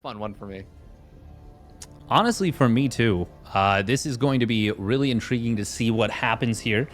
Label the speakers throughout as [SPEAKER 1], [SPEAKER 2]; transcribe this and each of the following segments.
[SPEAKER 1] Fun one for me.
[SPEAKER 2] Honestly, for me too. This is going to be really intriguing to see what happens here.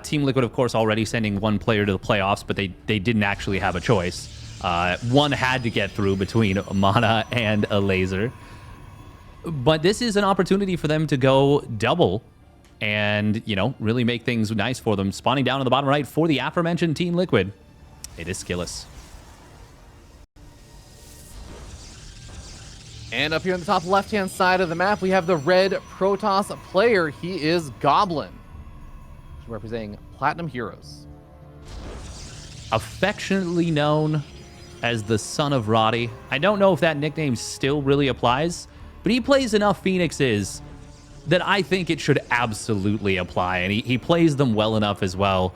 [SPEAKER 2] Team Liquid, of course, already sending one player to the playoffs, but they didn't actually have a choice. One had to get through between a Mana and a Laser. But this is an opportunity for them to go double and, you know, really make things nice for them. Spawning down on the bottom right for the aforementioned Team Liquid, it is SKillous.
[SPEAKER 1] And up here on the top left-hand side of the map, we have the red Protoss player. He is Goblin, representing Platinum Heroes.
[SPEAKER 2] Affectionately known as the son of Roddy. I don't know if that nickname still really applies, but he plays enough Phoenixes that I think it should absolutely apply, and he plays them well enough as well.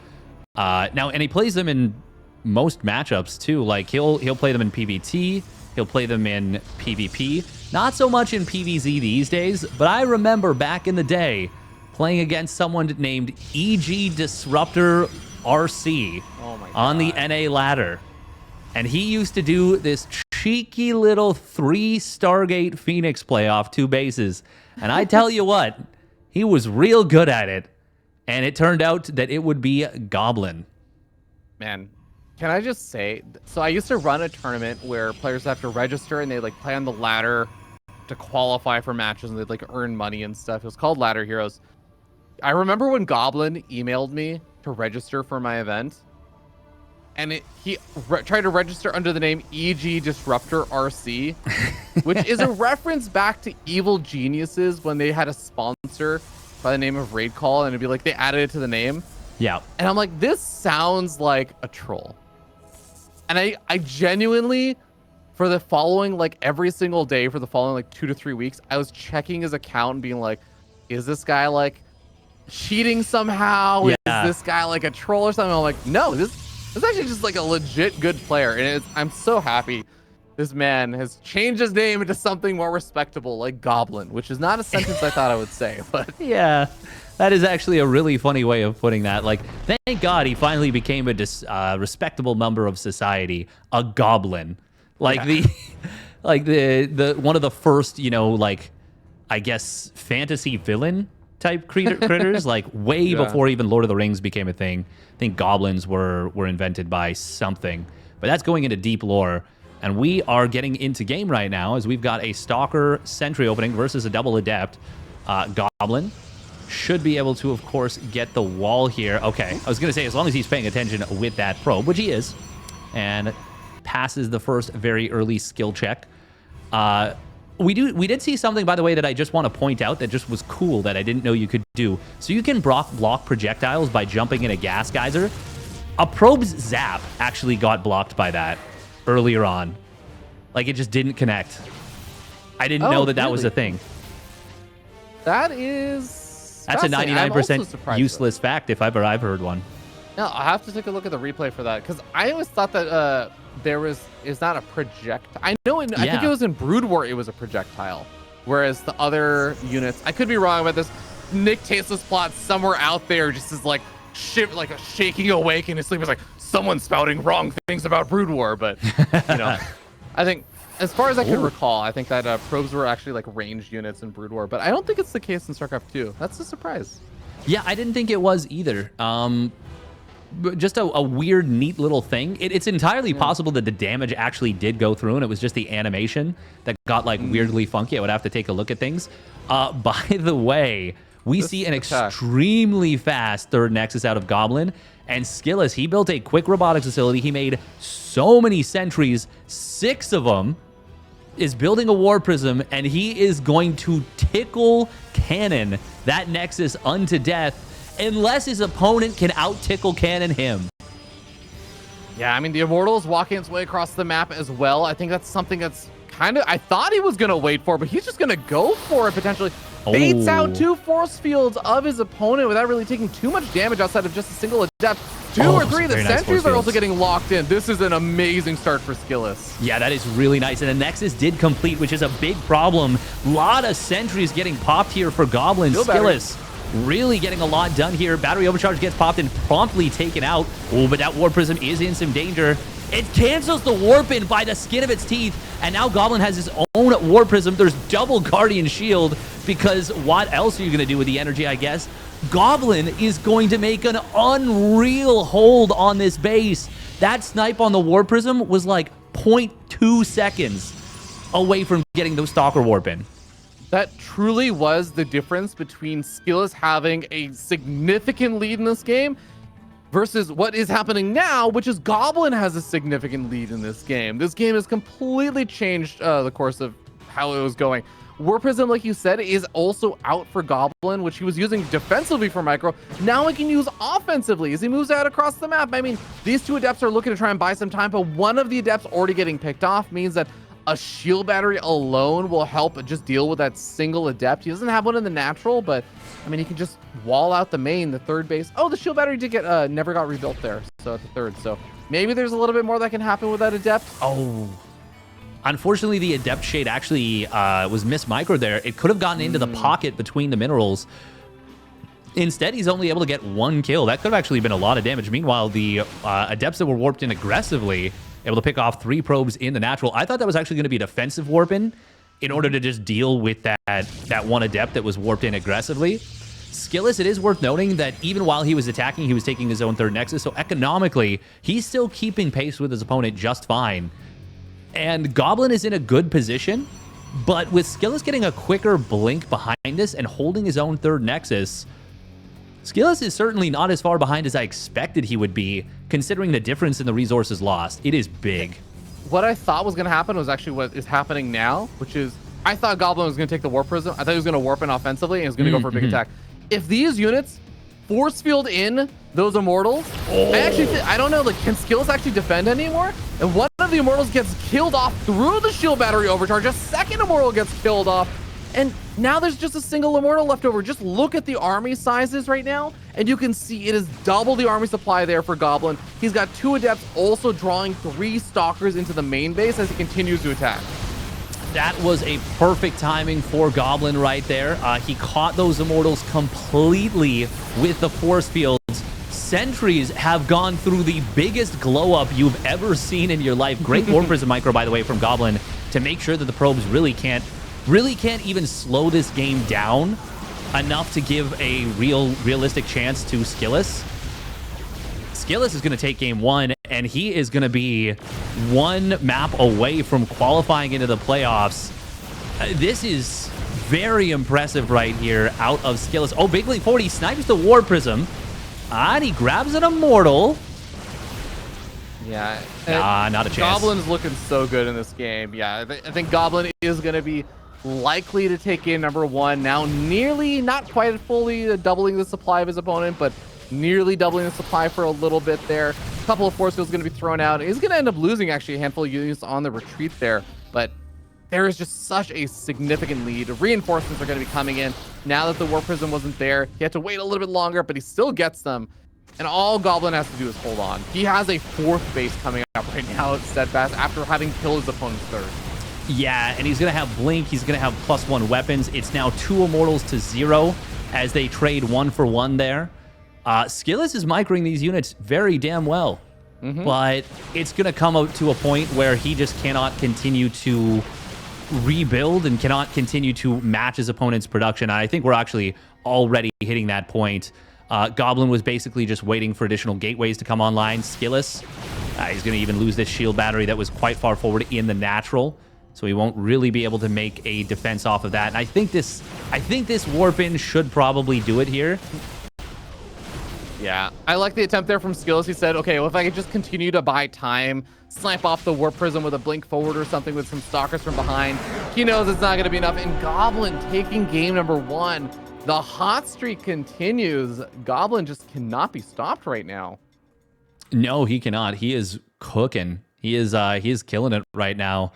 [SPEAKER 2] And he plays them in most matchups too. Like he'll play them in PvT, he'll play them in PvP. Not so much in PvZ these days, but I remember back in the day playing against someone named EG Disruptor RC on the NA ladder. And he used to do this cheeky little 3 Stargate Phoenix play off 2 bases. And I tell you what, he was real good at it. And it turned out that it would be Goblin.
[SPEAKER 1] Man, can I just say, so I used to run a tournament where players have to register and they like play on the ladder to qualify for matches and they'd like earn money and stuff. It was called Ladder Heroes. I remember when Goblin emailed me to register for my event, and he tried to register under the name EG Disruptor RC, which is a reference back to Evil Geniuses when they had a sponsor by the name of Raid Call, and it'd be like they added it to the name.
[SPEAKER 2] Yeah.
[SPEAKER 1] And I'm like, this sounds like a troll. And I genuinely, for the following, like every single day for the following like 2 to 3 weeks, I was checking his account and being like, is this guy like cheating somehow?
[SPEAKER 2] Yeah.
[SPEAKER 1] Is this guy like a troll or something? I'm like, no, this is actually just like a legit good player. And I'm so happy this man has changed his name into something more respectable, like Goblin, which is not a sentence I thought I would say, but
[SPEAKER 2] yeah, that is actually a really funny way of putting that. Like, thank God he finally became a respectable member of society, a Goblin. Like the one of the first, you know, like, I guess fantasy villain type critters, like way before even Lord of the Rings became a thing. I think goblins were invented by something, but that's going into deep lore. And we are getting into game right now as we've got a Stalker Sentry opening versus a double Adept. Goblin should be able to, of course, get the wall here. Okay, I was going to say, as long as he's paying attention with that probe, which he is, and passes the first very early skill check. We did see something, by the way, that I just want to point out that just was cool that I didn't know you could do. So you can block projectiles by jumping in a gas geyser. A probe's zap actually got blocked by that earlier on. Like, it just didn't connect. I didn't know that was a thing.
[SPEAKER 1] That is...
[SPEAKER 2] That's a 99% useless fact if I've heard one.
[SPEAKER 1] No, I'll have to take a look at the replay for that, because I always thought that is not a projectile. I know I think it was in Brood War it was a projectile, whereas the other units, I could be wrong about this. Nick Tasteless Plot somewhere out there just is like like a shaking awake in his sleep. It's like someone's spouting wrong things about Brood War, but you know, I think as far as I can recall, I think that probes were actually like ranged units in Brood War, but I don't think it's the case in StarCraft 2. That's a surprise.
[SPEAKER 2] Yeah, I didn't think it was either. Just a weird, neat little thing. It's entirely possible that the damage actually did go through, and it was just the animation that got like weirdly funky. I would have to take a look at things. By the way, we see an extremely fast third Nexus out of Goblin, and SKillous, he built a quick robotics facility. He made so many sentries, 6 of them, is building a War Prism, and he is going to tickle cannon that Nexus unto death unless his opponent can out-tickle cannon him.
[SPEAKER 1] Yeah, I mean, the Immortal is walking its way across the map as well. I think that's something that's kind of, I thought he was going to wait for, but he's just going to go for it potentially. Baits out 2 force fields of his opponent without really taking too much damage outside of just a single Adept. 2 or 3 of the sentries are also getting locked in. This is an amazing start for SKillous.
[SPEAKER 2] Yeah, that is really nice. And the Nexus did complete, which is a big problem. A lot of sentries getting popped here for Goblin. SKillous really getting a lot done here. Battery overcharge gets popped and promptly taken out. Oh, but that Warp Prism is in some danger. It cancels the Warp in by the skin of its teeth, and now Goblin has his own Warp Prism. There's double Guardian Shield, because what else are you going to do with the energy, I guess? Goblin is going to make an unreal hold on this base. That snipe on the Warp Prism was like 0.2 seconds away from getting those Stalker Warp in.
[SPEAKER 1] That truly was the difference between SKillous having a significant lead in this game versus what is happening now, which is Goblin has a significant lead in this game. This game has completely changed the course of how it was going. Warp Prism, like you said, is also out for Goblin, which he was using defensively for Micro. Now he can use offensively as he moves out across the map. I mean, these two Adepts are looking to try and buy some time, but one of the Adepts already getting picked off means that a shield battery alone will help just deal with that single Adept. He doesn't have one in the natural, but I mean, he can just wall out the main, the third base. Oh, the shield battery did get never got rebuilt there, so at the third. So maybe there's a little bit more that can happen with that Adept.
[SPEAKER 2] Oh, unfortunately, the Adept Shade actually was microed there. It could have gotten into the pocket between the minerals. Instead, he's only able to get one kill. That could have actually been a lot of damage. Meanwhile, the Adepts that were warped in aggressively, able to pick off 3 probes in the natural. I thought that was actually going to be a defensive warp in order to just deal with that one Adept that was warped in aggressively. SKillous, it is worth noting that even while he was attacking, he was taking his own third Nexus. So economically, he's still keeping pace with his opponent just fine. And Goblin is in a good position, but with SKillous getting a quicker blink behind us and holding his own third Nexus, SKillous is certainly not as far behind as I expected he would be, considering the difference in the resources lost. It is big.
[SPEAKER 1] What I thought was going to happen was actually what is happening now, which is I thought Goblin was going to take the Warp Prism. I thought he was going to warp in offensively and he was going to go for a big attack. If these units force field in those Immortals, I don't know, like, can SKillous actually defend anymore? And one of the Immortals gets killed off through the shield battery overcharge. A second Immortal gets killed off. And now there's just a single Immortal left over. Just look at the army sizes right now, and you can see it is double the army supply there for Goblin. He's got 2 Adepts also drawing 3 Stalkers into the main base as he continues to attack.
[SPEAKER 2] That was a perfect timing for Goblin right there. He caught those Immortals completely with the force fields. Sentries have gone through the biggest glow up you've ever seen in your life. Great Warp Prism micro, by the way, from Goblin to make sure that the probes really can't even slow this game down enough to give a realistic chance to SKillous. SKillous is going to take game 1, and he is going to be 1 map away from qualifying into the playoffs. This is very impressive right here out of SKillous. Oh, big leap forward. He snipes the Warp Prism, and he grabs an Immortal.
[SPEAKER 1] Yeah.
[SPEAKER 2] Not a chance.
[SPEAKER 1] Goblin's looking so good in this game. Yeah, I think Goblin is going to be likely to take game number 1. Now nearly, not quite fully doubling the supply of his opponent, but nearly doubling the supply for a little bit there. A couple of force fields going to be thrown out. He's going to end up losing actually a handful of units on the retreat there, but there is just such a significant lead. Reinforcements are going to be coming in. Now that the Warp Prism wasn't there, he had to wait a little bit longer, but he still gets them. And all Goblin has to do is hold on. He has a 4th base coming up right now at Steadfast after having killed his opponent's 3rd.
[SPEAKER 2] Yeah, and he's going to have Blink. He's going to have +1 weapons. It's now 2 Immortals to 0 as they trade 1 for 1 there. SKillous is microing these units very damn well. But it's going to come out to a point where he just cannot continue to rebuild and cannot continue to match his opponent's production. I think we're actually already hitting that point. Goblin was basically just waiting for additional gateways to come online. SKillous, he's going to even lose this shield battery that was quite far forward in the natural. So he won't really be able to make a defense off of that. And I think this warp-in should probably do it here.
[SPEAKER 1] Yeah, I like the attempt there from SKillous. He said, okay, well, if I could just continue to buy time, snipe off the Warp Prism with a blink forward or something with some Stalkers from behind, he knows it's not going to be enough. And Goblin taking game number 1. The hot streak continues. Goblin just cannot be stopped right now.
[SPEAKER 2] No, he cannot. He is cooking. He is killing it right now.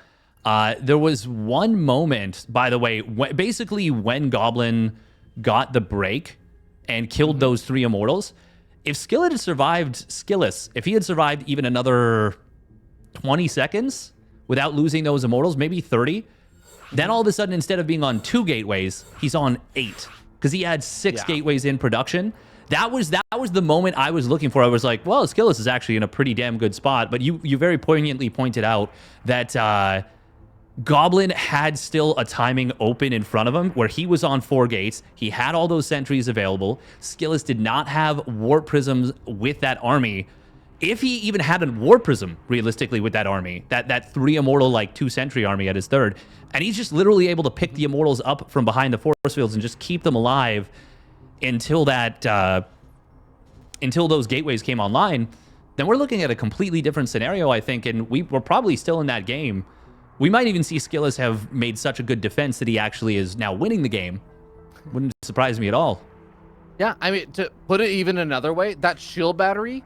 [SPEAKER 2] There was one moment, by the way, basically when Goblin got the break and killed those 3 Immortals. If Skillet had survived, if he had survived even another 20 seconds without losing those Immortals, maybe 30, then all of a sudden, instead of being on 2 gateways, he's on 8. because he had 6
[SPEAKER 1] Yeah.
[SPEAKER 2] gateways in production. That was the moment I was looking for. I was like, well, SKillous is actually in a pretty damn good spot. But you very poignantly pointed out that Goblin had still a timing open in front of him where he was on 4 gates. He had all those sentries available. SKillous did not have warp prisms with that army. If he even had a warp prism, realistically, with that army, that 3 immortal, like 2 sentry army at his third, and he's just literally able to pick the immortals up from behind the force fields and just keep them alive until until those gateways came online, then we're looking at a completely different scenario, I think, and we're probably still in that game. We might even see SKillous have made such a good defense that he actually is now winning the game. Wouldn't surprise me at all.
[SPEAKER 1] Yeah, I mean, to put it even another way, that shield battery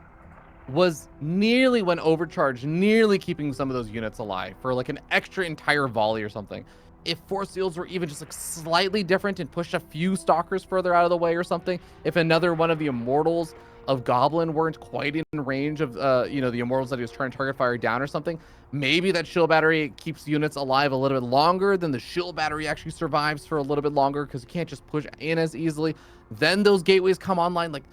[SPEAKER 1] was nearly, when overcharged, nearly keeping some of those units alive for like an extra entire volley or something. If force fields were even just like slightly different and pushed a few stalkers further out of the way or something, if another one of the immortals of Goblin weren't quite in range of the immortals that he was trying to target fire down or something, maybe that shield battery keeps units alive a little bit longer, then the shield battery actually survives for a little bit longer because you can't just push in as easily. Then those gateways come online, like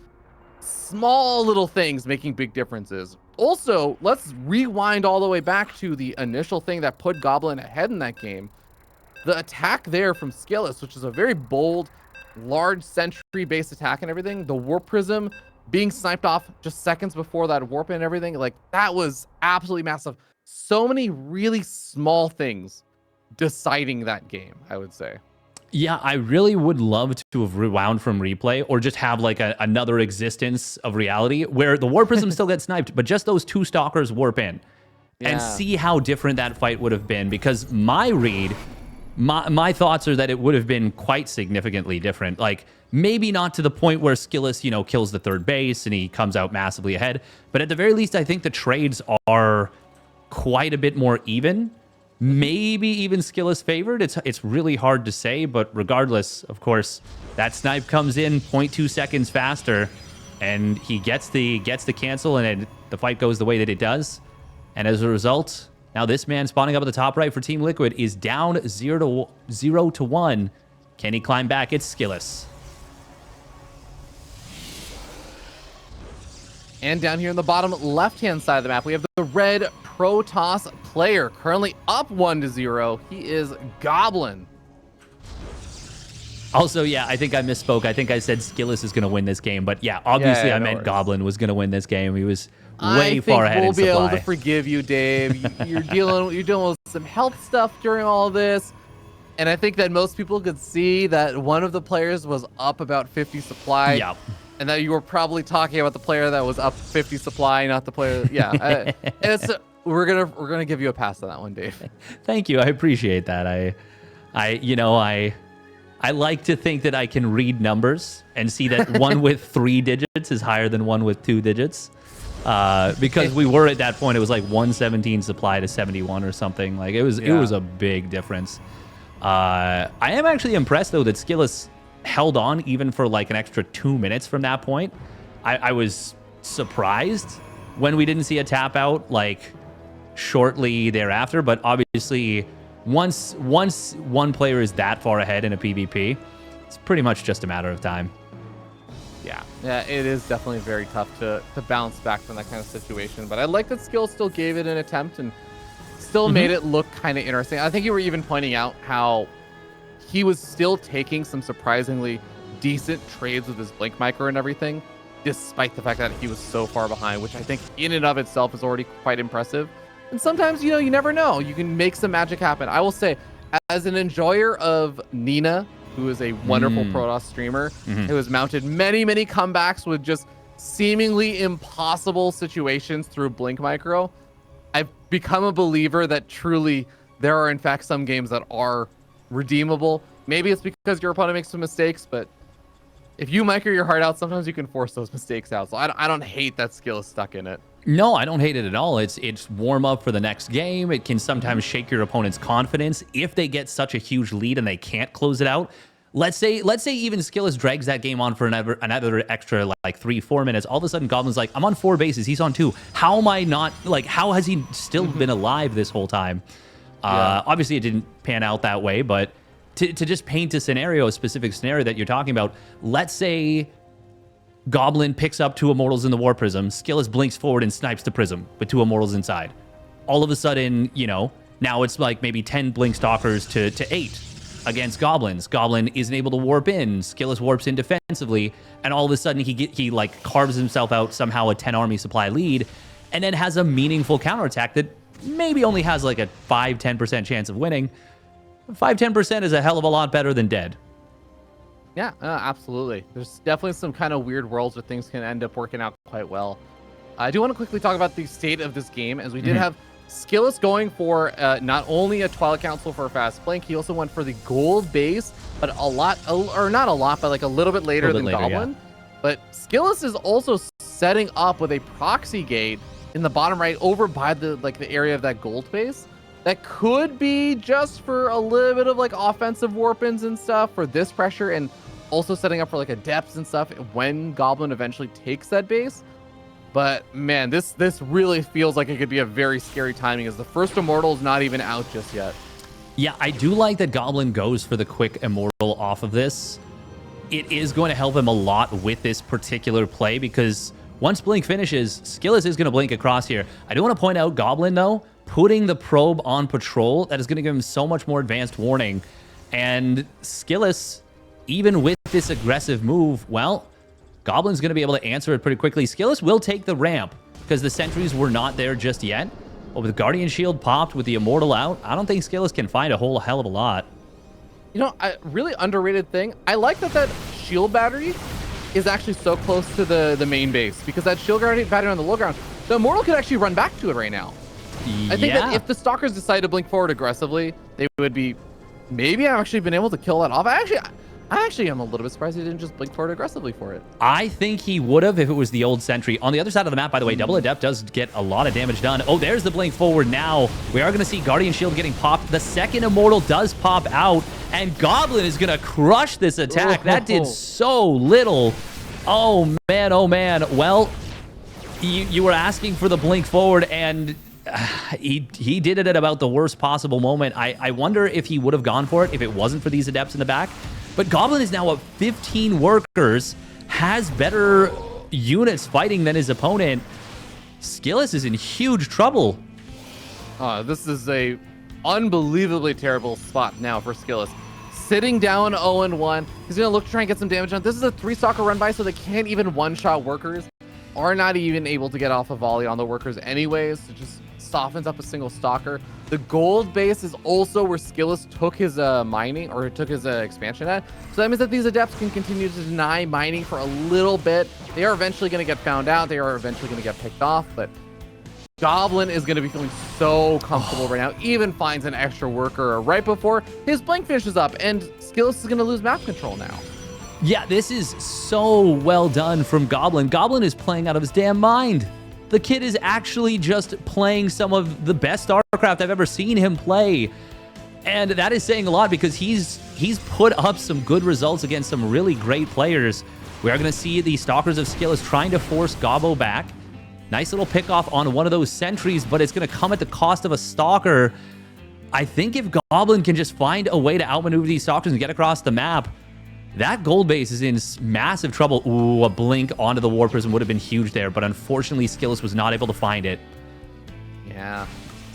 [SPEAKER 1] small little things making big differences. Also, let's rewind all the way back to the initial thing that put Goblin ahead in that game. The attack there from SKillous, which is a very bold, large sentry-based attack and everything, the warp prism being sniped off just seconds before that warp and everything, like that was absolutely massive. So many really small things deciding that game, I would say.
[SPEAKER 2] Yeah, I really would love to have rewound from replay or just have like another existence of reality where the warp prism still gets sniped, but just those 2 stalkers warp in and see how different that fight would have been. Because my read, my thoughts are that it would have been quite significantly different. Like maybe not to the point where SKillous, kills the 3rd base and he comes out massively ahead. But at the very least, I think the trades are quite a bit more even. Maybe even SKillous favored. It's really hard to say, but regardless, of course, that snipe comes in 0.2 seconds faster, and he gets the cancel, and the fight goes the way that it does. And as a result, now this man spawning up at the top right for Team Liquid is down 0 to 1. Can he climb back? It's SKillous.
[SPEAKER 1] And down here in the bottom left-hand side of the map, we have the red Protoss player, currently up 1-0. He is Goblin.
[SPEAKER 2] Also, yeah, I think I misspoke. I think I said SKillous is going to win this game. But yeah, obviously I meant Goblin was going to win this game. He was way far ahead in supply.
[SPEAKER 1] I think we'll be able to forgive you, Dave. You're dealing with some health stuff during all this. And I think that most people could see that one of the players was up about 50 supply.
[SPEAKER 2] Yeah.
[SPEAKER 1] And that you were probably talking about the player that was up 50 supply, not the player. Yeah. And we're gonna give you a pass on that one, Dave.
[SPEAKER 2] Thank you. I appreciate that. I like to think that I can read numbers and see that one with 3 digits is higher than one with 2 digits. Because we were at that point, it was like 117 supply to 71 or something. Like it was a big difference. I am actually impressed though that SKillous held on even for like an extra 2 minutes from that point. I was surprised when we didn't see a tap out like shortly thereafter, but obviously once one player is that far ahead in a PvP, it's pretty much just a matter of time.
[SPEAKER 1] Yeah, it is definitely very tough to bounce back from that kind of situation, but I like that Skill still gave it an attempt and still made it look kind of interesting. I think you were even pointing out how he was still taking some surprisingly decent trades with his blink micro and everything, despite the fact that he was so far behind, which I think in and of itself is already quite impressive. And sometimes, you never know. You can make some magic happen. I will say, as an enjoyer of Nina, who is a wonderful Protoss streamer, who has mounted many, many comebacks with just seemingly impossible situations through blink micro, I've become a believer that truly there are, in fact, some games that are redeemable. Maybe it's because your opponent makes some mistakes, but if you micro your heart out, sometimes you can force those mistakes out. So I don't hate that skill is stuck in it.
[SPEAKER 2] No, I don't hate it at all. It's warm up for the next game. It can sometimes shake your opponent's confidence if they get such a huge lead and they can't close it out. Let's say even SKillous drags that game on for another extra like 3-4 minutes. All of a sudden, Goblin's like, I'm on 4 bases. He's on 2. How am I not, like, how has he still been alive this whole time? Obviously, it didn't pan out that way, but to just paint a scenario, a specific scenario that you're talking about, let's say Goblin picks up 2 Immortals in the War Prism, SKillous blinks forward and snipes the Prism with 2 Immortals inside. All of a sudden, you know, now it's like maybe 10 Blink Stalkers to 8 against Goblins. Goblin isn't able to warp in, SKillous warps in defensively, and all of a sudden he like carves himself out somehow a 10 army supply lead, and then has a meaningful counterattack that maybe only has like a 5-10% chance of winning. 5-10% is a hell of a lot better than dead.
[SPEAKER 1] Yeah, absolutely. There's definitely some kind of weird worlds where things can end up working out quite well. I do want to quickly talk about the state of this game, as we did have SKillous going for not only a Twilight Council for a fast blink, he also went for the gold base, but a lot, or not a lot, but like a little bit later than Goblin. Yeah. But SKillous is also setting up with a proxy gate in the bottom right over by the area of that gold base. That could be just for a little bit of like offensive warp-ins and stuff for this pressure, and also setting up for like adepts and stuff when Goblin eventually takes that base. But man, this really feels like it could be a very scary timing, as the first Immortal is not even out just yet.
[SPEAKER 2] Yeah, I do like that Goblin goes for the quick Immortal off of this. It is going to help him a lot with this particular play, because once Blink finishes, SKillous is going to blink across here. I do want to point out Goblin, though, putting the probe on patrol, that is going to give him so much more advanced warning. And SKillous, even with this aggressive move, well, Goblin's going to be able to answer it pretty quickly. SKillous will take the ramp because the sentries were not there just yet. But with Guardian Shield popped, with the Immortal out, I don't think SKillous can find a whole hell of a lot.
[SPEAKER 1] You know, a really underrated thing, I like that shield battery is actually so close to the main base, because that shield battery on the low ground, the Immortal could actually run back to it right now. Yeah. I think that if the Stalkers decide to blink forward aggressively, they would be maybe actually been able to kill that off. I actually am a little bit surprised he didn't just blink forward aggressively for it.
[SPEAKER 2] I think he would have if it was the old sentry. On the other side of the map, by the way, Double Adept does get a lot of damage done. Oh, there's the blink forward now. We are going to see Guardian Shield getting popped. The second Immortal does pop out, and Goblin is going to crush this attack. That did so little. Oh, man, oh, man. Well, you were asking for the blink forward, and he did it at about the worst possible moment. I wonder if he would have gone for it if it wasn't for these Adepts in the back. But Goblin is now up 15 workers, has better units fighting than his opponent. SKillous is in huge trouble.
[SPEAKER 1] This is a unbelievably terrible spot now for SKillous. Sitting down 0-1. He's going to look to try and get some damage on. This is a 3-stalker run by, so they can't even one-shot workers. Are not even able to get off a volley on the workers anyways. It just softens up a single stalker. The gold base is also where SKillous took his mining, or took his expansion at. So that means that these adepts can continue to deny mining for a little bit. They are eventually going to get found out. They are eventually going to get picked off. But Goblin is going to be feeling so comfortable right now. Even finds an extra worker right before his blink finishes up, and SKillous is going to lose map control now.
[SPEAKER 2] Yeah, this is so well done from Goblin. Goblin is playing out of his damn mind. The kid is actually just playing some of the best StarCraft I've ever seen him play. And that is saying a lot, because he's put up some good results against some really great players. We are going to see the Stalkers of SKillous trying to force Gobbo back. Nice little pick off on one of those sentries, but it's going to come at the cost of a Stalker. I think if Goblin can just find a way to outmaneuver these Stalkers and get across the map, that gold base is in massive trouble. Ooh, a blink onto the War Prism would have been huge there, but unfortunately, SKillous was not able to find it.
[SPEAKER 1] Yeah.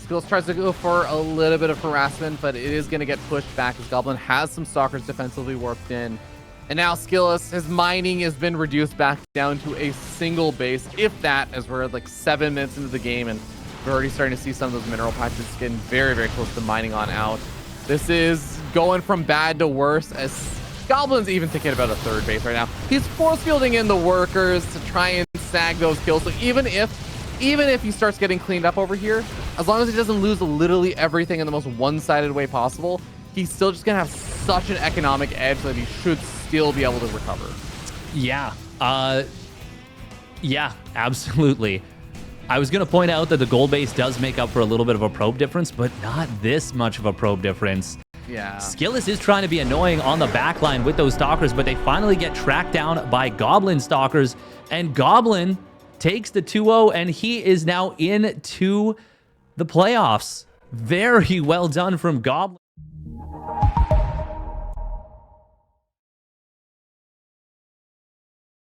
[SPEAKER 1] SKillous tries to go for a little bit of harassment, but it is going to get pushed back as Goblin has some Stalkers defensively warped in. And now SKillous, his mining has been reduced back down to a single base, if that, as we're like 7 minutes into the game, and we're already starting to see some of those mineral patches getting very, very close to mining on out. This is going from bad to worse, as Goblin's even thinking about a third base right now. He's force fielding in the workers to try and snag those kills. So even if he starts getting cleaned up over here, as long as he doesn't lose literally everything in the most one-sided way possible, he's still just gonna have such an economic edge that he should still be able to recover.
[SPEAKER 2] Yeah. Yeah, absolutely. I was going to point out that the gold base does make up for a little bit of a probe difference, but not this much of a probe difference.
[SPEAKER 1] Yeah.
[SPEAKER 2] SKillous is trying to be annoying on the backline with those Stalkers, but they finally get tracked down by Goblin Stalkers, and Goblin takes the 2-0, and he is now into the playoffs. Very well done from Goblin.